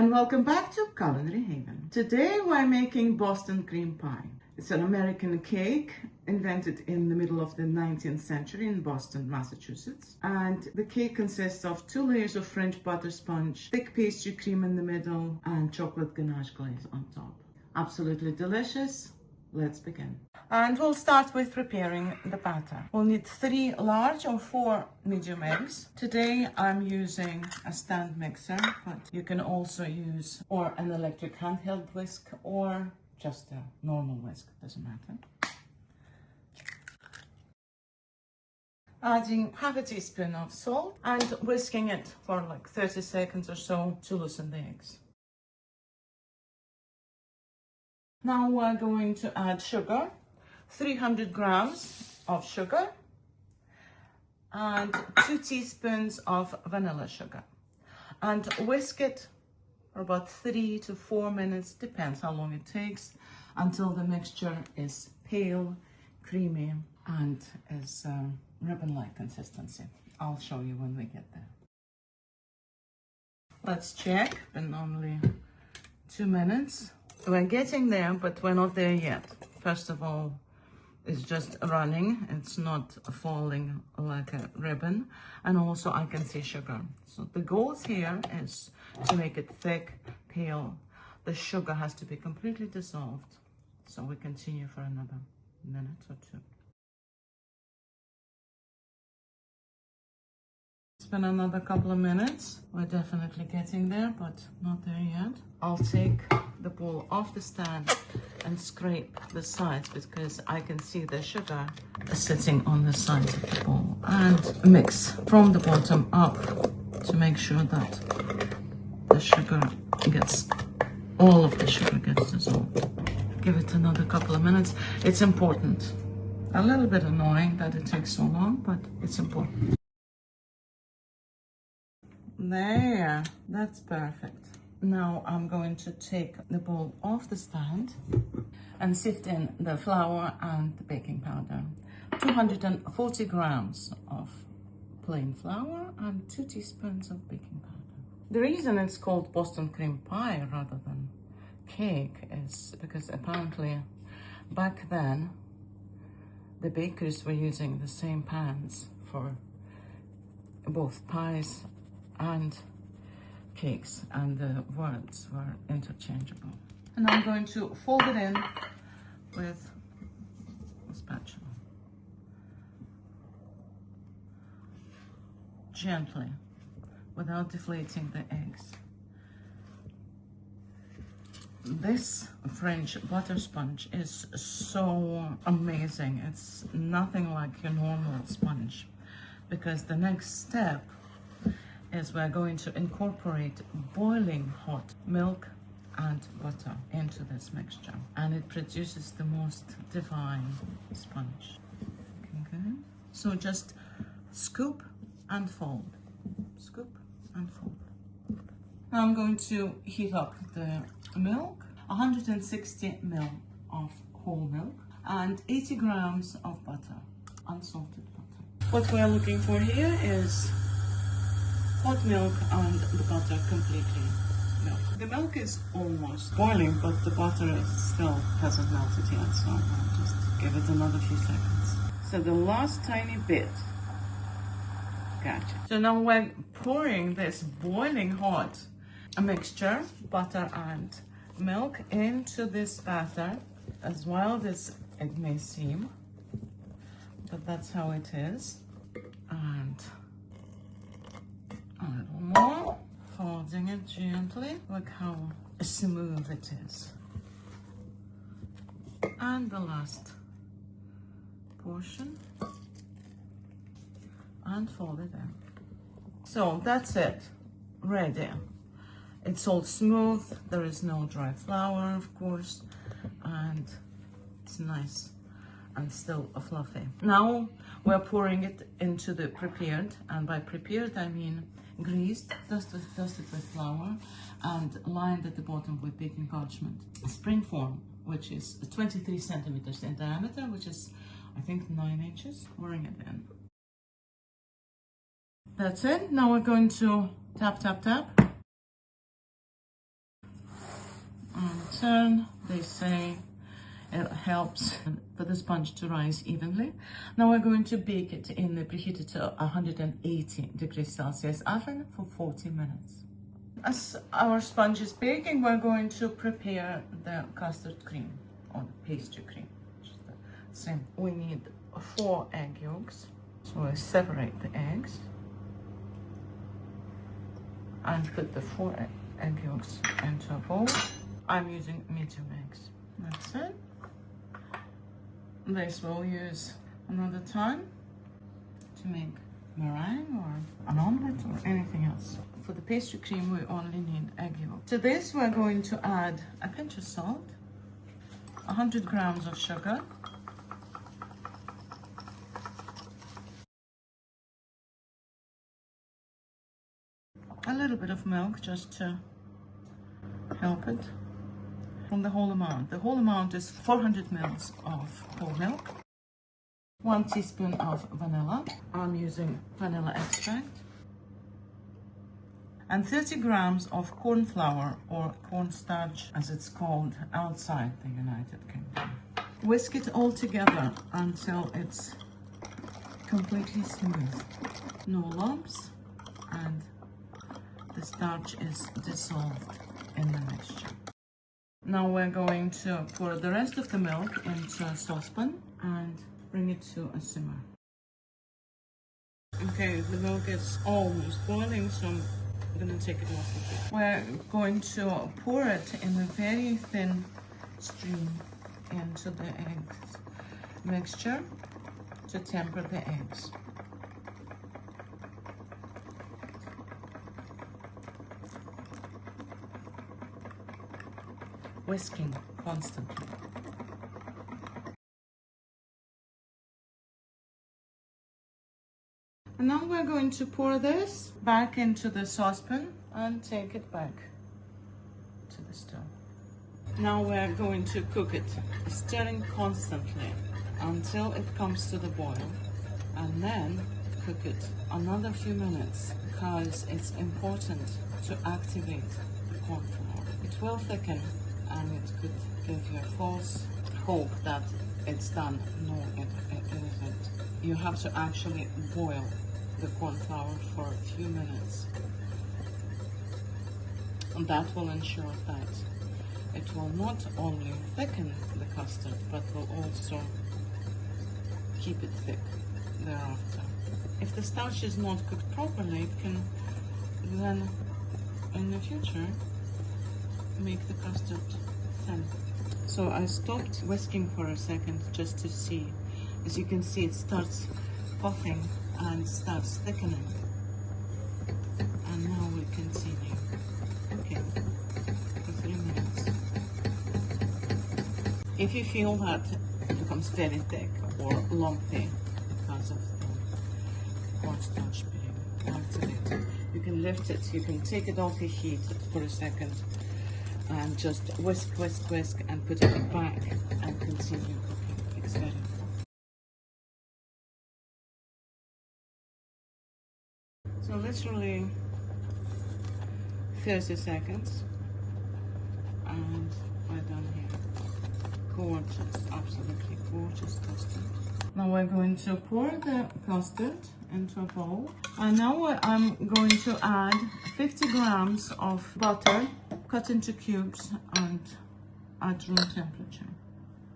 and welcome back to Culinary Haven. Today we're making Boston cream pie. It's an American cake invented in the middle of the 19th century in Boston, Massachusetts. And the cake consists of 2 layers of French butter sponge, thick pastry cream in the middle, and chocolate ganache glaze on top. Absolutely delicious. Let's begin. And we'll start with preparing the batter. We'll need 3 large or 4 medium eggs. Today I'm using a stand mixer, but you can also use or an electric handheld whisk or just a normal whisk, doesn't matter. Adding half a teaspoon of salt and whisking it for like 30 seconds or so to loosen the eggs. Now we're going to add sugar, 300 grams of sugar and 2 teaspoons of vanilla sugar, and whisk it for about 3 to 4 minutes, depends how long it takes, until the mixture is pale, creamy and is ribbon-like consistency. I'll show you when we get there. Let's check, been only 2 minutes. We're getting there, but we're not there yet. First of all, it's just running. It's not falling like a ribbon. And also I can see sugar. So the goal here is to make it thick, pale. The sugar has to be completely dissolved. So we continue for another minute or 2. It's been another couple of minutes. We're definitely getting there, but not there yet. I'll take the bowl off the stand and scrape the sides because I can see the sugar sitting on the sides of the bowl, and mix from the bottom up to make sure that the sugar gets, all of the sugar gets dissolved. Give it another couple of minutes. It's important. A little bit annoying that it takes so long, but it's important. There, that's perfect. Now I'm going to take the bowl off the stand and sift in the flour and the baking powder. 240 grams of plain flour and 2 teaspoons of baking powder. The reason it's called Boston cream pie rather than cake is because apparently back then the bakers were using the same pans for both pies and cakes, and the words were interchangeable. And I'm going to fold it in with a spatula. Gently, without deflating the eggs. This French butter sponge is so amazing. It's nothing like your normal sponge, because the next step is we're going to incorporate boiling hot milk and butter into this mixture, and it produces the most divine sponge. Okay, so just scoop and fold, scoop and fold. Now I'm going to heat up the milk, 160 ml of whole milk and 80 grams of butter, unsalted butter. What we're looking for here is hot milk and the butter completely melted. The milk is almost boiling, but the butter still hasn't melted yet, so I'll just give it another few seconds. So the last tiny bit. Gotcha. So now we're pouring this boiling hot mixture, butter and milk, into this batter. As wild as it may seem, but that's how it is. And a little more, folding it gently. Look how smooth it is. And the last portion, and fold it in. So that's it, ready. It's all smooth, there is no dry flour, of course, and it's nice and still fluffy. Now we're pouring it into the prepared, and by prepared I mean greased, dusted with flour, and lined at the bottom with baking parchment. Spring form, which is 23 centimeters in diameter, which is I think 9 inches. Pouring it in. That's it. Now we're going to tap, tap, tap turn. They say it helps for the sponge to rise evenly. Now we're going to bake it in the preheated to 180 degrees Celsius oven for 40 minutes. As our sponge is baking, we're going to prepare the custard cream or pastry cream, which is the same. We need 4 egg yolks. So I separate the eggs and put the 4 egg yolks into a bowl. I'm using medium eggs. That's it. This we'll use another time to make meringue or an omelette or anything else. For the pastry cream, we only need egg yolk. To this, we're going to add a pinch of salt, 100 grams of sugar, a little bit of milk just to help it. From the whole amount. The whole amount is 400 ml of whole milk, 1 teaspoon of vanilla. I'm using vanilla extract. And 30 grams of cornflour or cornstarch as it's called outside the United Kingdom. Whisk it all together until it's completely smooth. No lumps, and the starch is dissolved in the mixture. Now we're going to pour the rest of the milk into a saucepan and bring it to a simmer. Okay, the milk is almost boiling, so I'm going to take it off a bit. We're going to pour it in a very thin stream into the eggs mixture to temper the eggs. Whisking constantly. And now we're going to pour this back into the saucepan and take it back to the stove. Now we're going to cook it, stirring constantly until it comes to the boil, and then cook it another few minutes because it's important to activate the cornflour. It will thicken and it could give you a false hope that it's done. No, it isn't. You have to actually boil the cornflour for a few minutes. And that will ensure that it will not only thicken the custard, but will also keep it thick thereafter. If the starch is not cooked properly, it can then in the future make the custard thin. So I stopped whisking for a second just to see. As you can see, it starts puffing and starts thickening. And now we continue. Okay, for 3 minutes. If you feel that it becomes very thick or lumpy because of the cornstarch being activated, you can lift it, you can take it off the heat for a second and just whisk, whisk, whisk and put it back and continue cooking. It's very important. So literally 30 seconds and we're done here. Gorgeous, absolutely gorgeous custard. Now we're going to pour the custard into a bowl, and now I'm going to add 50 grams of butter cut into cubes and at room temperature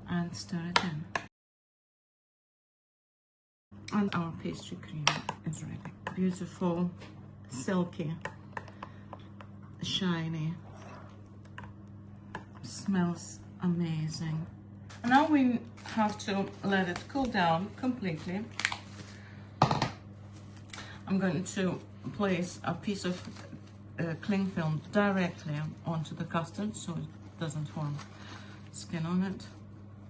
and stir it in. And our pastry cream is ready. Beautiful, silky, shiny, smells amazing. Now we have to let it cool down completely. I'm going to place a piece of cling film directly onto the custard so it doesn't form skin on it,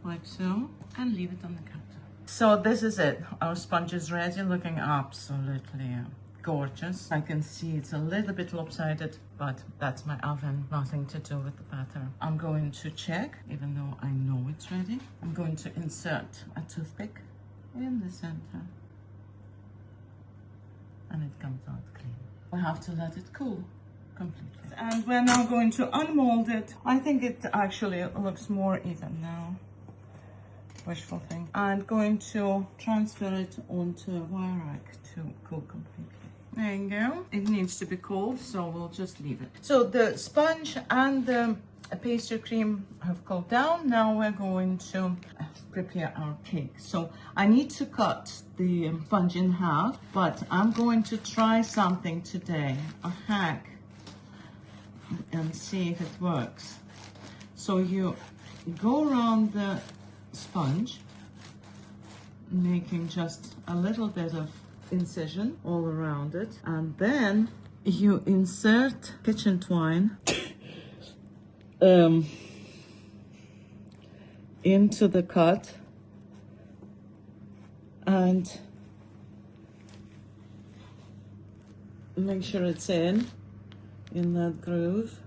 like so, and leave it on the counter. So this is it. Our sponge is ready, looking absolutely gorgeous. I can see it's a little bit lopsided, but that's my oven, nothing to do with the batter. I'm going to check, even though I know it's ready. I'm going to insert a toothpick in the center, and it comes out clean. I have to let it cool completely. And we're now going to unmold it. I think it actually looks more even now. Wishful thing. And going to transfer it onto a wire rack to cool completely. There you go. It needs to be cold, so we'll just leave it. So the sponge and the pastry cream have cooled down. Now we're going to prepare our cake. So I need to cut the sponge in half, but I'm going to try something today, a hack, and see if it works. So you go around the sponge, making just a little bit of incision all around it, and then you insert kitchen twine into the cut and make sure it's in that groove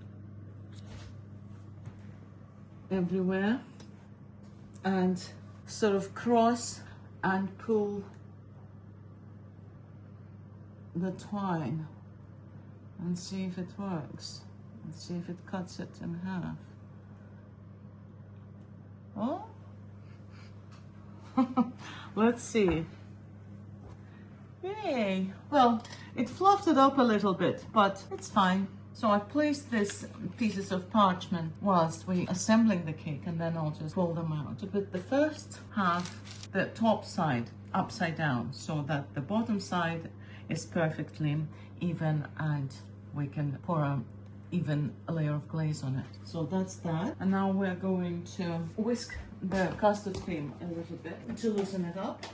everywhere, and sort of cross and pull the twine and see if it works, and see if it cuts it in half. Oh, let's see. Yay! Well, it fluffed it up a little bit, but it's fine. So I've placed these pieces of parchment whilst we're assembling the cake, and then I'll just roll them out. To put the first half, the top side, upside down, so that the bottom side is perfectly even and we can pour a even layer of glaze on it. So that's that. And now we're going to whisk the custard cream a little bit to loosen it up,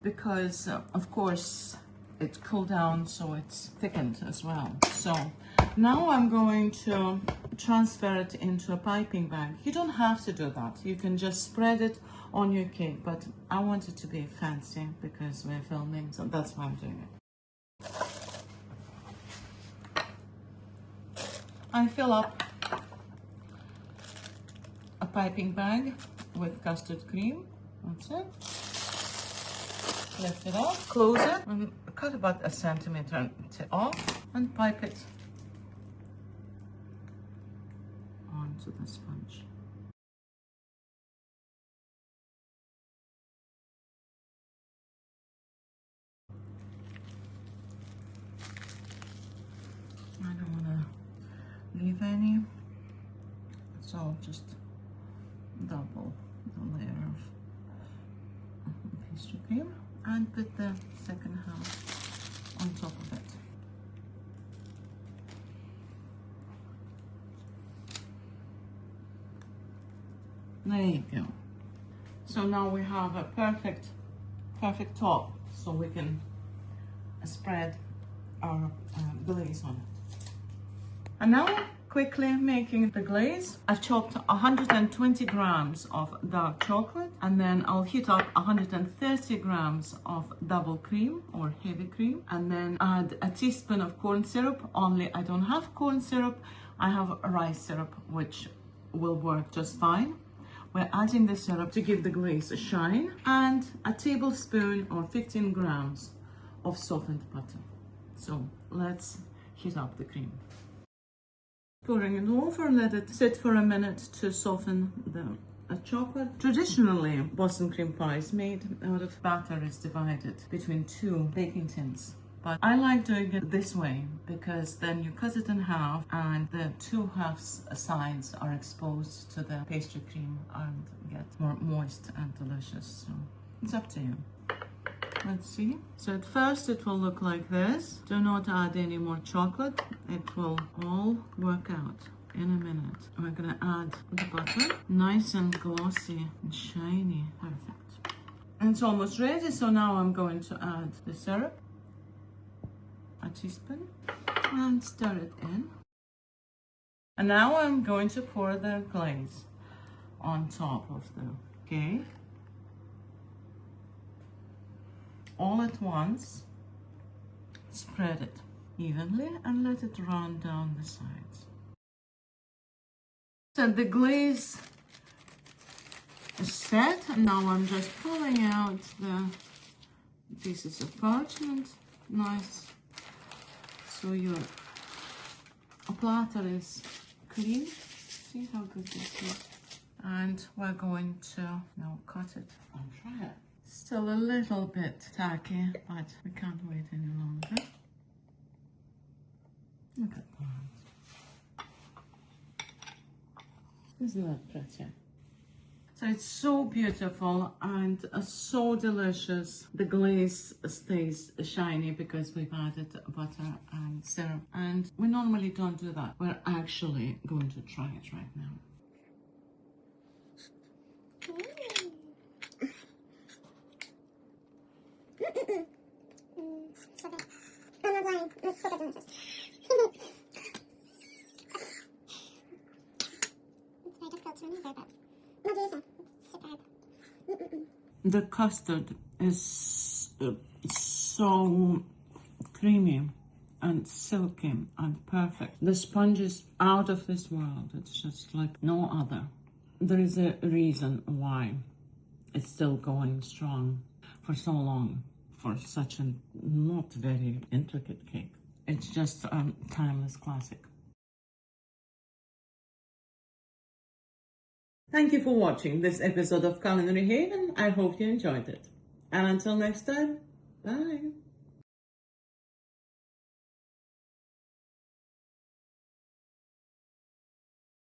because of course it cooled down, so it's thickened as well. So now I'm going to transfer it into a piping bag. You don't have to do that. You can just spread it on your cake, but I want it to be fancy because we're filming, so that's why I'm doing it. I fill up a piping bag with custard cream. That's it. Lift it off, close it, and cut about a centimeter off and pipe it onto the sponge. I don't want to leave any, so I'll just double the layer of pastry cream and put the second half on top of it. There you go. So now we have a perfect top, so we can spread our glaze on it. And now quickly making the glaze. I've chopped 120 grams of dark chocolate, and then I'll heat up 130 grams of double cream or heavy cream, and then add a teaspoon of corn syrup. Only I don't have corn syrup, I have rice syrup, which will work just fine. We're adding the syrup to give the glaze a shine, and a tablespoon or 15 grams of softened butter. So let's heat up the cream. Pouring it over, let it sit for a minute to soften the chocolate. Traditionally, Boston cream pie is made out of batter is divided between two baking tins. But I like doing it this way because then you cut it in half and the two halves sides are exposed to the pastry cream and get more moist and delicious. So it's up to you. Let's see. So at first it will look like this. Do not add any more chocolate. It will all work out in a minute. We're gonna add the butter. Nice and glossy and shiny. Perfect. And it's almost ready. So now I'm going to add the syrup. A teaspoon. And stir it in. And now I'm going to pour the glaze on top of the cake. All at once, spread it evenly and let it run down the sides. So the glaze is set, and now I'm just pulling out the pieces of parchment. Nice. So you're platter is clean. See how good this is. And we're going to now cut it and try it. Still a little bit tacky, but we can't wait any longer. Look at that. Isn't that pretty? So it's so beautiful and so delicious. The glaze stays shiny because we've added butter and syrup. And we normally don't do that. We're actually going to try it right now. The custard is so creamy and silky and perfect. The sponge is out of this world. It's just like no other. There is a reason why it's still going strong for so long, for such a not very intricate cake. It's just a timeless classic. Thank you for watching this episode of Culinary Haven. I hope you enjoyed it. And until next time, bye.